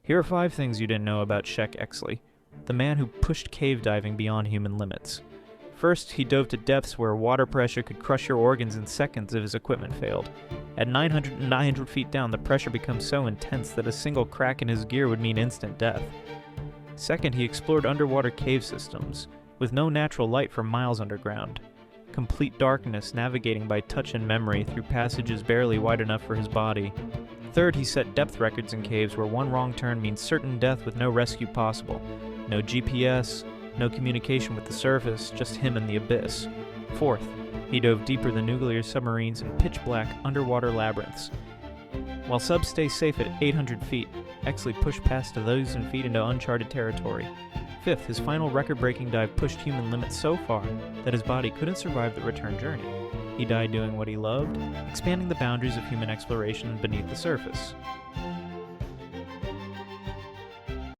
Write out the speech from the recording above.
Here are 5 things you didn't know about Shek Exley, the man who pushed cave diving beyond human limits. First, he dove to depths where water pressure could crush your organs in seconds if his equipment failed. At 900 feet down, the pressure becomes so intense that a single crack in his gear would mean instant death. Second, he explored underwater cave systems, with no natural light for miles underground. Complete darkness, navigating by touch and memory through passages barely wide enough for his body. Third, he set depth records in caves where one wrong turn means certain death with no rescue possible. No GPS, no communication with the surface, just him and the abyss. Fourth, he dove deeper than nuclear submarines in pitch-black underwater labyrinths. While subs stay safe at 800 feet, Exley pushed past 1,000 feet into uncharted territory. Fifth, his final record-breaking dive pushed human limits so far that his body couldn't survive the return journey. He died doing what he loved, expanding the boundaries of human exploration beneath the surface.